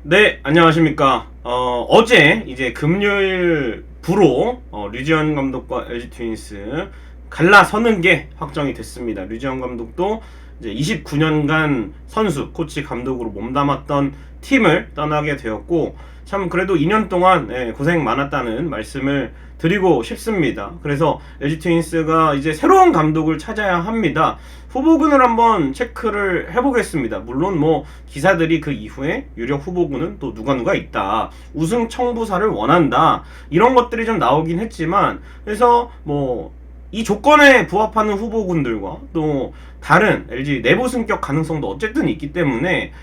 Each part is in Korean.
네, 안녕하십니까. 어제 이제 금요일 부로 류지현 감독과 LG 트윈스 갈라서는 게 확정이 됐습니다. 류지현 감독도 이제 29년간 선수, 코치, 감독으로 몸담았던 팀을 떠나게 되었고, 참 그래도 2년 동안 고생 많았다는 말씀을 드리고 싶습니다. 그래서 LG 트윈스가 이제 새로운 감독을 찾아야 합니다. 후보군을 한번 체크를 해보겠습니다. 물론 뭐 기사들이 그 이후에 유력 후보군은 또 누가 있다, 우승 청부사를 원한다, 이런 것들이 좀 나오긴 했지만, 그래서 뭐 이 조건에 부합하는 후보군들과 또 다른 LG 내부 승격 가능성도 어쨌든 있기 때문에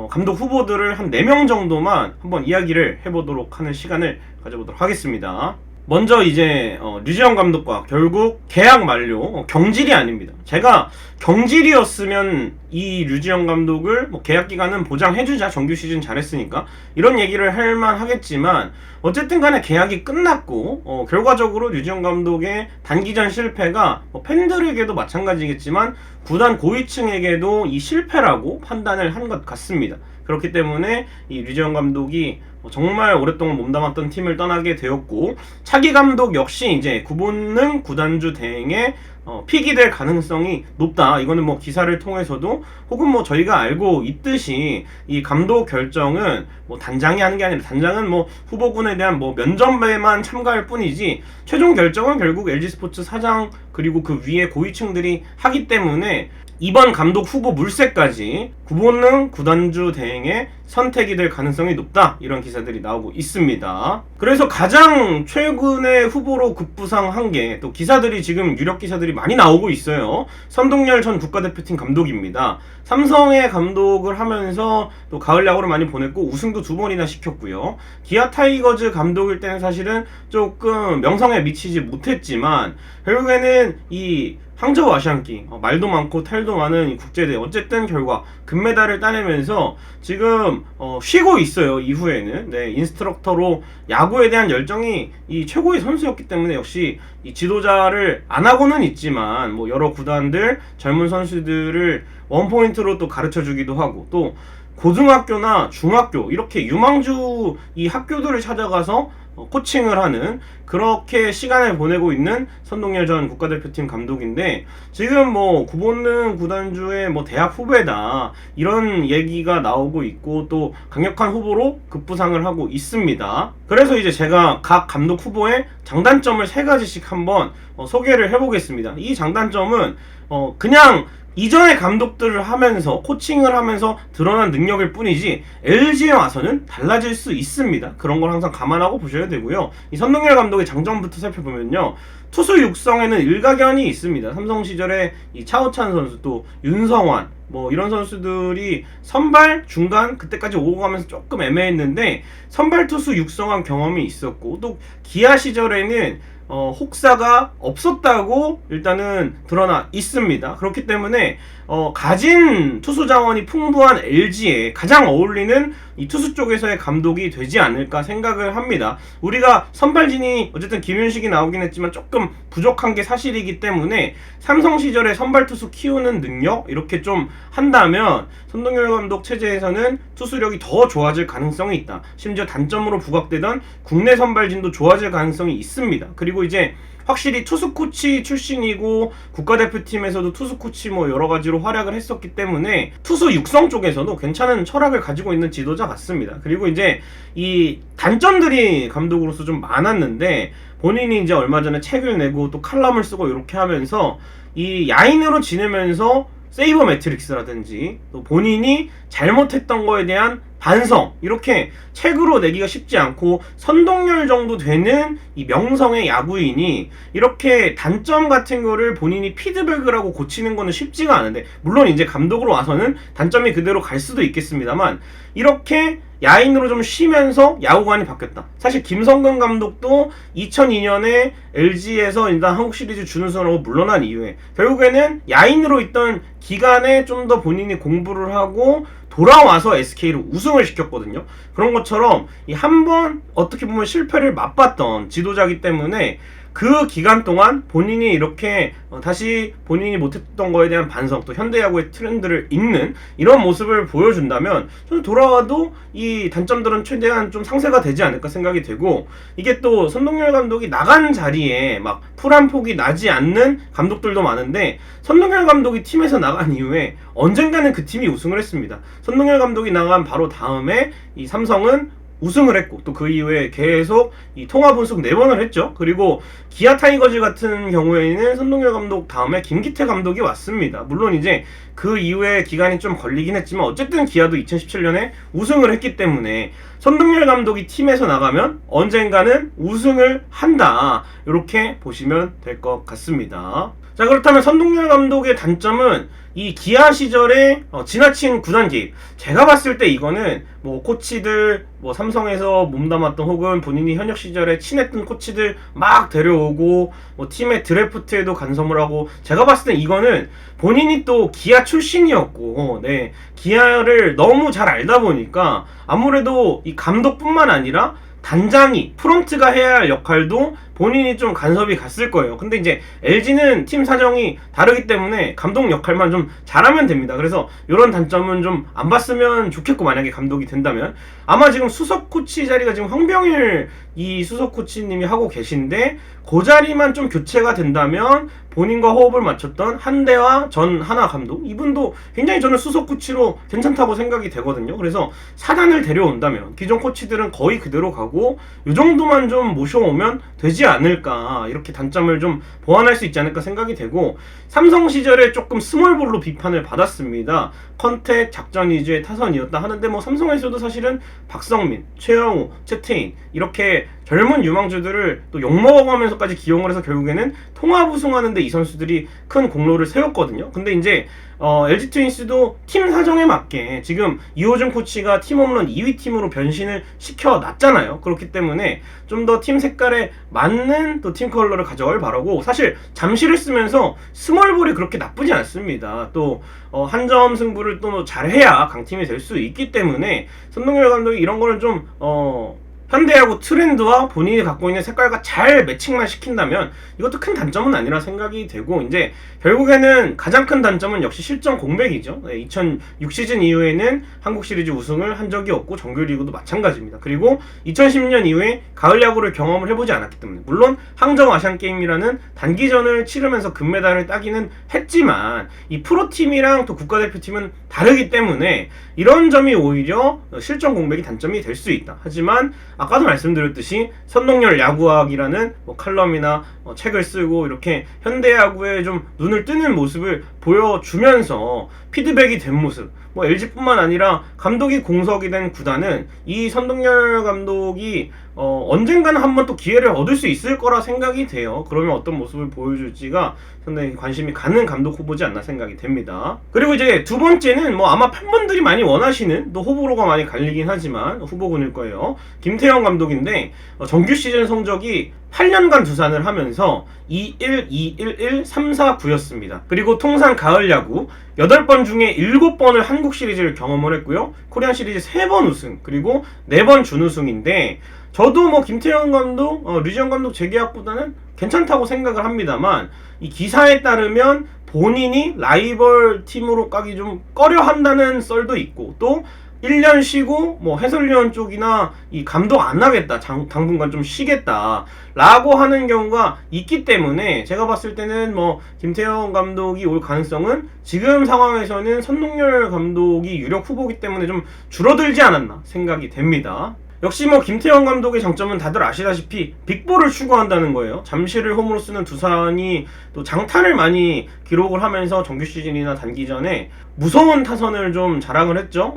감독 후보들을 한 4명 정도만 한번 이야기를 해보도록 하는 시간을 가져보도록 하겠습니다. 먼저 이제 류지현 감독과 결국 계약 만료, 경질이 아닙니다. 제가 경질이었으면 이 류지현 감독을 뭐 계약 기간은 보장해주자, 정규 시즌 잘했으니까, 이런 얘기를 할 만하겠지만, 어쨌든 간에 계약이 끝났고 결과적으로 류지현 감독의 단기전 실패가 팬들에게도 마찬가지겠지만 구단 고위층에게도 이 실패라고 판단을 한 것 같습니다. 그렇기 때문에 이 류지현 감독이 정말 오랫동안 몸담았던 팀을 떠나게 되었고, 차기 감독 역시 이제 구본능 구단주 대행에 픽이 될 가능성이 높다. 이거는 뭐 기사를 통해서도 혹은 뭐 저희가 알고 있듯이 이 감독 결정은 뭐 단장이 하는 게 아니라, 단장은 뭐 후보군에 대한 뭐 면접에만 참가할 뿐이지 최종 결정은 결국 LG스포츠 사장 그리고 그 위에 고위층들이 하기 때문에 이번 감독 후보 물색까지 구본능 구단주 대행의 선택이 될 가능성이 높다, 이런 기사들이 나오고 있습니다. 그래서 가장 최근에 후보로 급부상한 게, 또 기사들이 지금 유력 기사들이 많이 나오고 있어요. 선동열 전 국가대표팀 감독입니다. 삼성의 감독을 하면서 또 가을 야구를 많이 보냈고 우승도 2번이나 시켰고요. 기아 타이거즈 감독일 때는 사실은 조금 명성에 미치지 못했지만 결국에는 이 항저우 아시안게임, 말도 많고 탈도 많은 이 국제대회, 어쨌든 결과 금메달을 따내면서 지금 쉬고 있어요. 이후에는 인스트럭터로 야구에 대한 열정이 이 최고의 선수였기 때문에 역시 이 지도자를 안 하고는 있지만 뭐 여러 구단들 젊은 선수들을 원포인트로 또 가르쳐 주기도 하고, 또 고등학교나 중학교 이렇게 유망주 이 학교들을 찾아가서 코칭을 하는, 그렇게 시간을 보내고 있는 선동열 전 국가대표팀 감독인데, 지금 뭐 구본능 구단주의 뭐 대학 후배다, 이런 얘기가 나오고 있고 또 강력한 후보로 급부상을 하고 있습니다. 그래서 이제 제가 각 감독 후보의 장단점을 3가지씩 한번 소개를 해보겠습니다. 이 장단점은 그냥 이전의 감독들을 하면서 코칭을 하면서 드러난 능력일 뿐이지 LG에 와서는 달라질 수 있습니다. 그런 걸 항상 감안하고 보셔야 되고요. 이 선동열 감독의 장점부터 살펴보면요, 투수 육성에는 일가견이 있습니다. 삼성 시절에 이 차우찬 선수, 또 윤성환, 뭐 이런 선수들이 선발, 중간 그때까지 오고 가면서 조금 애매했는데 선발 투수 육성한 경험이 있었고, 또 기아 시절에는 혹사가 없었다고 일단은 드러나 있습니다. 그렇기 때문에 가진 투수 자원이 풍부한 LG에 가장 어울리는 이 투수 쪽에서의 감독이 되지 않을까 생각을 합니다. 우리가 선발진이 어쨌든 김윤식이 나오긴 했지만 조금 부족한 게 사실이기 때문에 삼성 시절에 선발 투수 키우는 능력 이렇게 좀 한다면 선동열 감독 체제에서는 투수력이 더 좋아질 가능성이 있다. 심지어 단점으로 부각되던 국내 선발진도 좋아질 가능성이 있습니다. 그리고 이제 확실히 투수 코치 출신이고 국가대표팀에서도 투수 코치 뭐 여러 가지로 활약을 했었기 때문에 투수 육성 쪽에서도 괜찮은 철학을 가지고 있는 지도자 같습니다. 그리고 이제 이 단점들이 감독으로서 좀 많았는데, 본인이 이제 얼마 전에 책을 내고 또 칼럼을 쓰고 이렇게 하면서 이 야인으로 지내면서 세이버 매트릭스라든지 또 본인이 잘못했던 거에 대한 반성, 이렇게 책으로 내기가 쉽지 않고, 선동열 정도 되는 이 명성의 야구인이 이렇게 단점 같은 거를 본인이 피드백을 하고 고치는 거는 쉽지가 않은데, 물론 이제 감독으로 와서는 단점이 그대로 갈 수도 있겠습니다만, 이렇게 야인으로 좀 쉬면서 야구관이 바뀌었다. 사실 김성근 감독도 2002년에 LG에서 일단 한국 시리즈 준우승하고 물러난 이후에 결국에는 야인으로 있던 기간에 좀 더 본인이 공부를 하고 돌아와서 SK를 우승을 시켰거든요. 그런 것처럼 이 한 번 어떻게 보면 실패를 맛봤던 지도자이기 때문에 그 기간 동안 본인이 이렇게 다시 본인이 못했던 거에 대한 반성, 또 현대야구의 트렌드를 읽는 이런 모습을 보여준다면 저는 돌아와도 이 단점들은 최대한 좀 상쇄가 되지 않을까 생각이 되고, 이게 또 선동열 감독이 나간 자리에 막 풀 한 폭이 나지 않는 감독들도 많은데, 선동열 감독이 팀에서 나간 이후에 언젠가는 그 팀이 우승을 했습니다. 선동열 감독이 나간 바로 다음에 이 삼성은 우승을 했고, 또 그 이후에 계속 이 통합 우승 4번을 했죠. 그리고 기아 타이거즈 같은 경우에는 선동열 감독 다음에 김기태 감독이 왔습니다. 물론 이제 그 이후에 기간이 좀 걸리긴 했지만 어쨌든 기아도 2017년에 우승을 했기 때문에 선동열 감독이 팀에서 나가면 언젠가는 우승을 한다, 이렇게 보시면 될 것 같습니다. 자, 그렇다면 선동열 감독의 단점은 이 기아 시절에 지나친 구단 개입. 제가 봤을 때 이거는 뭐 코치들, 뭐 삼성에서 몸담았던 혹은 본인이 현역 시절에 친했던 코치들 막 데려오고, 뭐 팀의 드래프트에도 간섭을 하고, 제가 봤을 때 이거는 본인이 또 기아 출신이었고, 네, 기아를 너무 잘 알다 보니까 아무래도 이 감독뿐만 아니라 단장이, 프론트가 해야 할 역할도 본인이 좀 간섭이 갔을 거예요. 근데 이제 LG는 팀 사정이 다르기 때문에 감독 역할만 좀 잘하면 됩니다. 그래서 이런 단점은 좀 안 봤으면 좋겠고, 만약에 감독이 된다면 아마 지금 수석 코치 자리가 지금 황병일 이 수석 코치님이 하고 계신데, 그 자리만 좀 교체가 된다면 본인과 호흡을 맞췄던 한대화 전 하나 감독, 이분도 굉장히 저는 수석 코치로 괜찮다고 생각이 되거든요. 그래서 사단을 데려온다면 기존 코치들은 거의 그대로 가고 이 정도만 좀 모셔오면 되지 않을까, 이렇게 단점을 좀 보완할 수 있지 않을까 생각이 되고, 삼성 시절에 조금 스몰볼로 비판을 받았습니다. 컨택 작전 위주의 타선이었다 하는데, 뭐 삼성에서도 사실은 박성민, 최영우, 최태인 이렇게 젊은 유망주들을 또 욕먹어가면서까지 기용을 해서 결국에는 통합 우승하는데 이 선수들이 큰 공로를 세웠거든요. 근데 이제 LG 트윈스도 팀 사정에 맞게 지금 이호준 코치가 팀 홈런 2위 팀으로 변신을 시켜놨잖아요. 그렇기 때문에 좀 더 팀 색깔에 맞는 또 팀 컬러를 가져갈 바라고, 사실 잠실을 쓰면서 스몰볼이 그렇게 나쁘지 않습니다. 또 한 점 승부를 또 잘해야 강팀이 될 수 있기 때문에 선동열 감독이 이런 거는 좀 현대야구 트렌드와 본인이 갖고 있는 색깔과 잘 매칭만 시킨다면 이것도 큰 단점은 아니라 생각이 되고, 이제 결국에는 가장 큰 단점은 역시 실전 공백이죠. 2006 시즌 이후에는 한국 시리즈 우승을 한 적이 없고 정규리그도 마찬가지입니다. 그리고 2010년 이후에 가을 야구를 경험을 해보지 않았기 때문에, 물론 항저우 아시안게임이라는 단기전을 치르면서 금메달을 따기는 했지만 이 프로팀이랑 또 국가대표팀은 다르기 때문에 이런 점이 오히려 실전 공백이 단점이 될 수 있다. 하지만 아까도 말씀드렸듯이 선동열 야구학이라는 뭐 칼럼이나 책을 쓰고 이렇게 현대야구에 좀 눈을 뜨는 모습을 보여주면서 피드백이 된 모습, 뭐 LG뿐만 아니라 감독이 공석이 된 구단은 이 선동열 감독이 언젠가는 한번 또 기회를 얻을 수 있을 거라 생각이 돼요. 그러면 어떤 모습을 보여줄지가 상당히 관심이 가는 감독 후보지 않나 생각이 됩니다. 그리고 이제 두 번째는 뭐 아마 팬분들이 많이 원하시는, 또 호불호가 많이 갈리긴 하지만 후보군일 거예요. 김태형 감독인데 정규 시즌 성적이 8년간 두산을 하면서 2-1, 2-1-1, 3-4-9였습니다. 그리고 통산 가을 야구 8번 중에 7번을 한국 시리즈를 경험을 했고요. 코리안 시리즈 3번 우승, 그리고 4번 준우승인데, 저도 뭐 김태형 감독, 류지영 감독 재계약보다는 괜찮다고 생각을 합니다만, 이 기사에 따르면 본인이 라이벌 팀으로 까기 좀 꺼려 한다는 썰도 있고, 또 1년 쉬고 뭐 해설위원 쪽이나 이 감독 안 하겠다, 당분간 좀 쉬겠다 라고 하는 경우가 있기 때문에, 제가 봤을 때는 뭐 김태형 감독이 올 가능성은 지금 상황에서는 선동열 감독이 유력 후보기 때문에 좀 줄어들지 않았나 생각이 됩니다. 역시 뭐 김태형 감독의 장점은 다들 아시다시피 빅볼을 추구한다는 거예요. 잠실을 홈으로 쓰는 두산이 또 장타를 많이 기록을 하면서 정규 시즌이나 단기전에 무서운 타선을 좀 자랑을 했죠.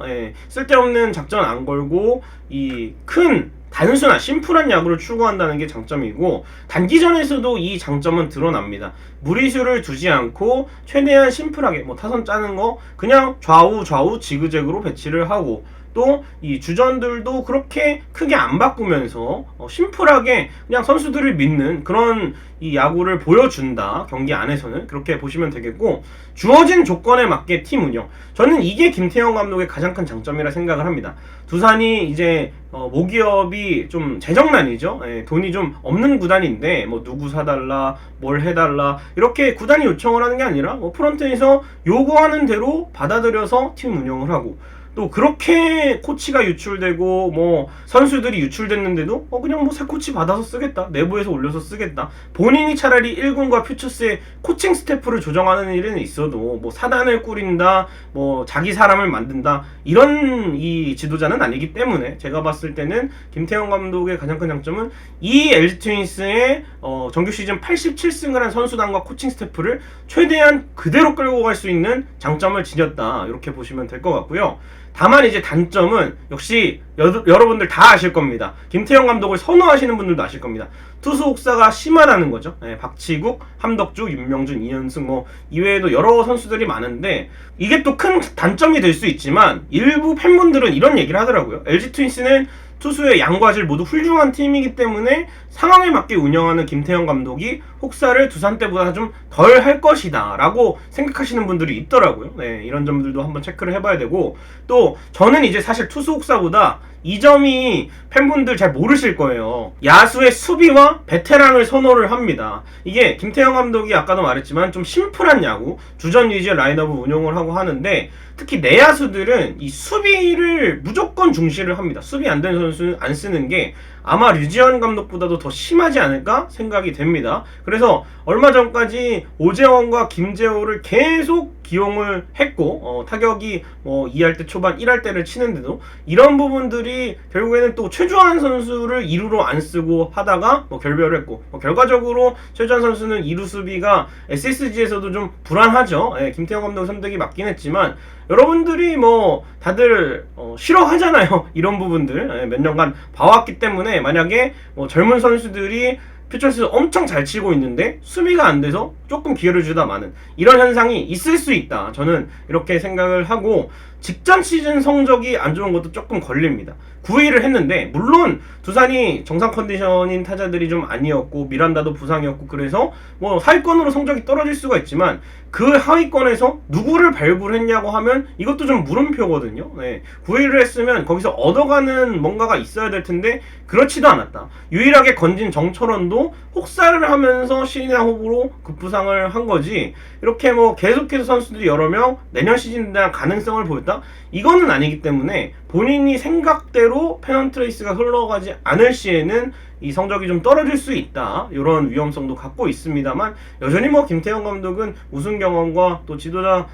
쓸데없는 작전 안 걸고 이 큰 단순한 심플한 야구를 추구한다는 게 장점이고, 단기전에서도 이 장점은 드러납니다. 무리수를 두지 않고 최대한 심플하게 뭐 타선 짜는 거 그냥 좌우 지그재그로 배치를 하고, 또 이 주전들도 그렇게 크게 안 바꾸면서 심플하게 그냥 선수들을 믿는 그런 이 야구를 보여준다. 경기 안에서는 그렇게 보시면 되겠고, 주어진 조건에 맞게 팀 운영, 저는 이게 김태형 감독의 가장 큰 장점이라 생각을 합니다. 두산이 이제 모기업이 좀 재정난이죠. 예, 돈이 좀 없는 구단인데 뭐 누구 사달라 뭘 해달라 이렇게 구단이 요청을 하는 게 아니라 프런트에서 요구하는 대로 받아들여서 팀 운영을 하고, 또 그렇게 코치가 유출되고 뭐 선수들이 유출됐는데도 그냥 뭐 새 코치 받아서 쓰겠다, 내부에서 올려서 쓰겠다, 본인이 차라리 1군과 퓨처스의 코칭 스태프를 조정하는 일은 있어도 뭐 사단을 꾸린다, 뭐 자기 사람을 만든다, 이런 이 지도자는 아니기 때문에 제가 봤을 때는 김태형 감독의 가장 큰 장점은 이 LG 트윈스의 정규 시즌 87승을 한 선수단과 코칭 스태프를 최대한 그대로 끌고 갈 수 있는 장점을 지녔다, 이렇게 보시면 될 것 같고요. 다만 이제 단점은 역시 여러분들 다 아실 겁니다. 김태형 감독을 선호하시는 분들도 아실 겁니다. 투수 혹사가 심하다는 거죠. 네, 박치국, 함덕주, 윤명준, 이현승 뭐 이외에도 여러 선수들이 많은데, 이게 또 큰 단점이 될 수 있지만 일부 팬분들은 이런 얘기를 하더라고요. LG 트윈스는 투수의 양과 질 모두 훌륭한 팀이기 때문에 상황에 맞게 운영하는 김태형 감독이 혹사를 두산 때보다 좀 덜 할 것이다 라고 생각하시는 분들이 있더라고요. 네, 이런 점들도 한번 체크를 해봐야 되고, 또 저는 이제 사실 투수 혹사보다 이 점이 팬분들 잘 모르실 거예요. 야수의 수비와 베테랑을 선호를 합니다. 이게 김태형 감독이 아까도 말했지만 좀 심플한 야구, 주전 위주의 라인업을 운영을 하고 하는데, 특히 내야수들은 이 수비를 무조건 중시를 합니다. 수비 안 되는 선수는 안 쓰는 게 아마 류지현 감독보다도 더 심하지 않을까 생각이 됩니다. 그래서 얼마 전까지 오재원과 김재호를 계속 기용을 했고, 타격이 뭐 2할 때 초반 1할 때를 치는데도 이런 부분들이 결국에는 또 최주환 선수를 2루로 안 쓰고 하다가 뭐 결별을 했고, 결과적으로 최주환 선수는 2루 수비가 SSG에서도 좀 불안하죠. 예, 김태형 감독 선택이 맞긴 했지만 여러분들이 뭐 다들 싫어하잖아요. 이런 부분들. 예, 몇 년간 봐왔기 때문에 만약에 뭐 젊은 선수들이 퓨처스에서 엄청 잘 치고 있는데 수비가 안 돼서 조금 기회를 주다 마는 이런 현상이 있을 수 있다, 저는 이렇게 생각을 하고, 직전 시즌 성적이 안 좋은 것도 조금 걸립니다. 9위를 했는데 물론 두산이 정상 컨디션인 타자들이 좀 아니었고 미란다도 부상이었고 그래서 뭐 하위권으로 성적이 떨어질 수가 있지만, 그 하위권에서 누구를 발굴했냐고 하면 이것도 좀 물음표거든요. 네. 9위를 했으면 거기서 얻어가는 뭔가가 있어야 될 텐데 그렇지도 않았다. 유일하게 건진 정철원도 혹사를 하면서 신인왕 후보로 급부상을 한 거지, 이렇게 뭐 계속해서 선수들이 여러 명 내년 시즌에 대한 가능성을 보였다? 이거는 아니기 때문에 본인이 생각대로 페넌트레이스가 흘러가지 않을 시에는 이 성적이 좀 떨어질 수 있다, 이런 위험성도 갖고 있습니다만, 여전히 뭐 김태형 감독은 우승 경험과 또 지도자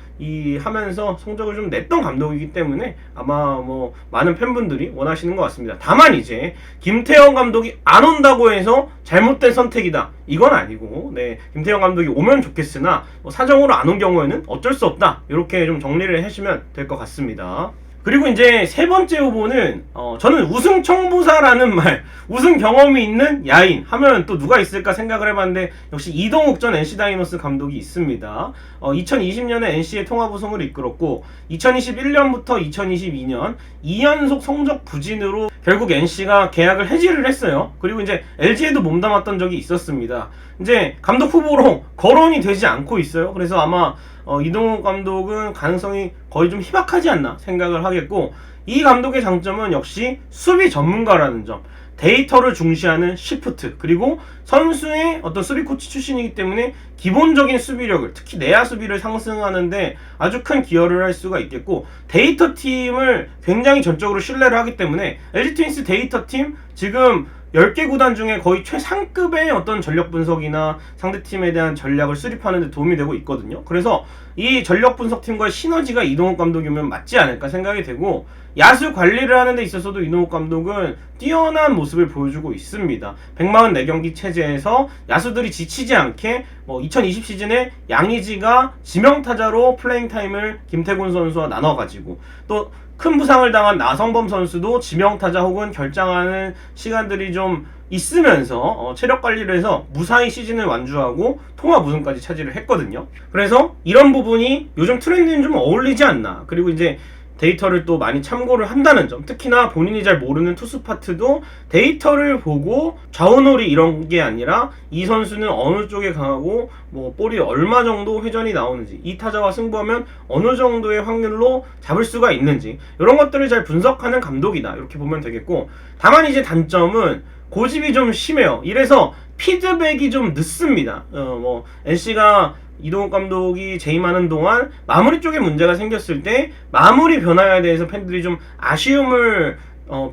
하면서 성적을 좀 냈던 감독이기 때문에 아마 뭐 많은 팬분들이 원하시는 것 같습니다. 다만 이제 김태형 감독이 안 온다고 해서 잘못된 선택이다, 이건 아니고, 네, 김태형 감독이 오면 좋겠으나 뭐 사정으로 안 온 경우에는 어쩔 수 없다, 이렇게 좀 정리를 하시면 될 것 같습니다. 그리고 이제 세 번째 후보는 저는 우승 청부사라는 말, 우승 경험이 있는 야인 하면 또 누가 있을까 생각을 해봤는데 역시 이동욱 전 NC 다이노스 감독이 있습니다. 2020년에 NC의 통합 우승을 이끌었고 2021년부터 2022년 2연속 성적 부진으로 결국 NC가 계약을 해지를 했어요. 그리고 이제 LG에도 몸담았던 적이 있었습니다. 이제 감독 후보로 거론이 되지 않고 있어요. 그래서 아마 이동욱 감독은 가능성이 거의 좀 희박하지 않나 생각을 하겠고, 이 감독의 장점은 역시 수비 전문가라는 점, 데이터를 중시하는 시프트, 그리고 선수의 어떤 수비 코치 출신이기 때문에 기본적인 수비력을, 특히 내야 수비를 상승하는데 아주 큰 기여를 할 수가 있겠고, 데이터 팀을 굉장히 전적으로 신뢰를 하기 때문에 LG 트윈스 데이터 팀 지금 10개 구단 중에 거의 최상급의 어떤 전력 분석이나 상대팀에 대한 전략을 수립하는 데 도움이 되고 있거든요. 그래서 이 전력 분석팀과의 시너지가 이동욱 감독이면 맞지 않을까 생각이 되고, 야수 관리를 하는 데 있어서도 이동욱 감독은 뛰어난 모습을 보여주고 있습니다. 144경기 체제에서 야수들이 지치지 않게 2020 시즌에 양의지가 지명타자로 플레잉 타임을 김태곤 선수와 나눠가지고, 또 큰 부상을 당한 나성범 선수도 지명타자 혹은 결장하는 시간들이 좀 있으면서 체력 관리를 해서 무사히 시즌을 완주하고 통합 우승까지 차지를 했거든요. 그래서 이런 부분이 요즘 트렌드는 좀 어울리지 않나. 그리고 이제 데이터를 또 많이 참고를 한다는 점, 특히나 본인이 잘 모르는 투수 파트도 데이터를 보고 좌우놀이 이런 게 아니라 이 선수는 어느 쪽에 강하고 뭐 볼이 얼마 정도 회전이 나오는지, 이 타자와 승부하면 어느 정도의 확률로 잡을 수가 있는지, 이런 것들을 잘 분석하는 감독이다, 이렇게 보면 되겠고, 다만 이제 단점은 고집이 좀 심해요. 이래서 피드백이 좀 늦습니다. NC가 이동욱 감독이 재임하는 동안 마무리 쪽에 문제가 생겼을 때 마무리 변화에 대해서 팬들이 좀 아쉬움을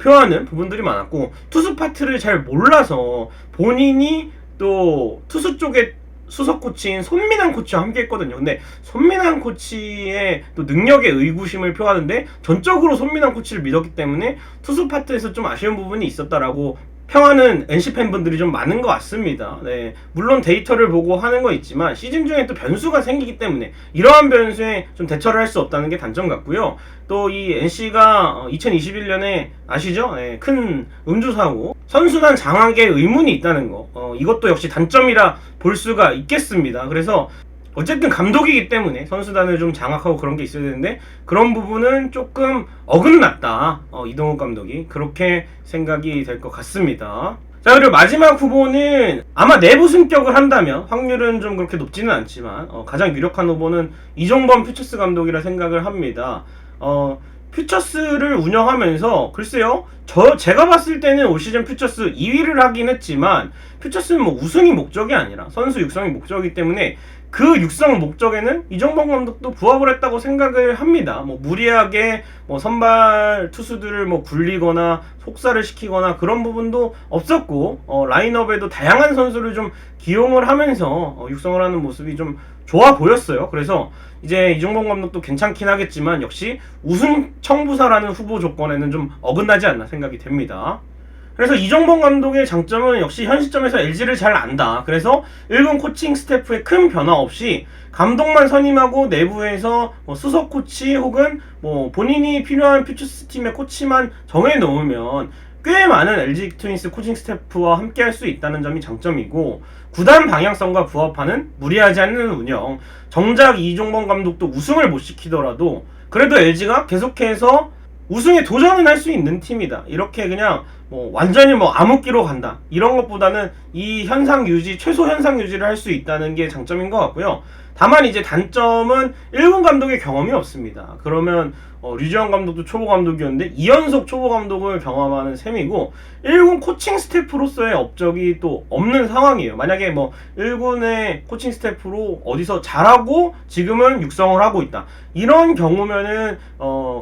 표하는 부분들이 많았고, 투수 파트를 잘 몰라서 본인이 또 투수 쪽에 수석 코치인 손민환 코치와 함께 했거든요. 근데 손민환 코치의 또 능력에 의구심을 표하는데 전적으로 손민환 코치를 믿었기 때문에 투수 파트에서 좀 아쉬운 부분이 있었다라고 평하는 NC 팬분들이 좀 많은 것 같습니다. 네, 물론 데이터를 보고 하는 거 있지만 시즌 중에 또 변수가 생기기 때문에 이러한 변수에 좀 대처를 할 수 없다는 게 단점 같고요. 또 이 NC가 2021년에 아시죠? 네, 큰 음주사고, 선수단 장악에 의문이 있다는 거, 이것도 역시 단점이라 볼 수가 있겠습니다. 그래서 어쨌든 감독이기 때문에 선수단을 좀 장악하고 그런 게 있어야 되는데 그런 부분은 조금 어긋났다, 이동욱 감독이 그렇게 생각이 될 것 같습니다. 자, 그리고 마지막 후보는 아마 내부 승격을 한다면 확률은 좀 그렇게 높지는 않지만 가장 유력한 후보는 이종범 퓨처스 감독이라 생각을 합니다. 퓨처스를 운영하면서 글쎄요, 제가 봤을 때는 올 시즌 퓨처스 2위를 하긴 했지만 퓨처스는 뭐 우승이 목적이 아니라 선수 육성이 목적이기 때문에 그 육성 목적에는 이종범 감독도 부합을 했다고 생각을 합니다. 뭐 무리하게 뭐 선발 투수들을 뭐 굴리거나 속살을 시키거나 그런 부분도 없었고, 라인업에도 다양한 선수를 좀 기용을 하면서 육성을 하는 모습이 좀 좋아 보였어요. 그래서 이제 이종범 감독도 괜찮긴 하겠지만 역시 우승 청부사라는 후보 조건에는 좀 어긋나지 않나 생각이 됩니다. 그래서 이종범 감독의 장점은 역시 현 시점에서 LG를 잘 안다. 그래서 1군 코칭 스태프의 큰 변화 없이 감독만 선임하고 내부에서 수석 코치 혹은 본인이 필요한 퓨처스 팀의 코치만 정해놓으면 꽤 많은 LG 트윈스 코칭 스태프와 함께 할 수 있다는 점이 장점이고, 구단 방향성과 부합하는 무리하지 않는 운영, 정작 이종범 감독도 우승을 못 시키더라도 그래도 LG가 계속해서 우승에 도전은 할 수 있는 팀이다, 이렇게 그냥 완전히 암흑기로 간다, 이런 것보다는 이 현상 유지, 최소 현상 유지를 할 수 있다는 게 장점인 것 같고요. 다만 이제 단점은 1군 감독의 경험이 없습니다. 그러면 류지원 감독도 초보 감독이었는데 2연속 초보 감독을 경험하는 셈이고, 1군 코칭 스태프로서의 업적이 또 없는 상황이에요. 만약에 1군의 코칭 스태프로 어디서 잘하고 지금은 육성을 하고 있다, 이런 경우면은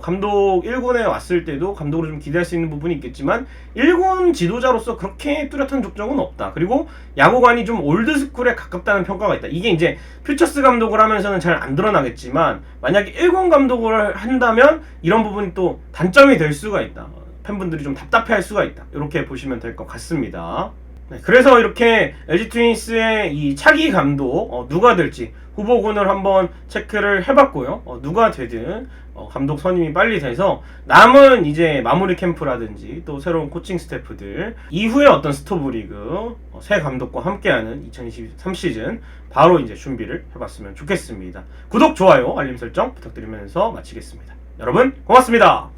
감독 1군에 왔을 때도 감독으로 좀 기대할 수 있는 부분이 있겠지만 1군 지도자로서 그렇게 뚜렷한 족적은 없다. 그리고 야구관이 좀 올드스쿨에 가깝다는 평가가 있다. 이게 이제 퓨처스 감독을 하면서는 잘 안 드러나겠지만 만약에 1군 감독을 한다면 이런 부분이 또 단점이 될 수가 있다. 팬분들이 좀 답답해할 수가 있다, 이렇게 보시면 될 것 같습니다. 네, 그래서 이렇게 LG 트윈스의 이 차기 감독 누가 될지 후보군을 한번 체크를 해봤고요. 누가 되든 감독 선임이 빨리 돼서 남은 이제 마무리 캠프라든지 또 새로운 코칭 스태프들, 이후에 어떤 스토브리그 새 감독과 함께하는 2023 시즌 바로 이제 준비를 해봤으면 좋겠습니다. 구독, 좋아요, 알림 설정 부탁드리면서 마치겠습니다. 여러분 고맙습니다.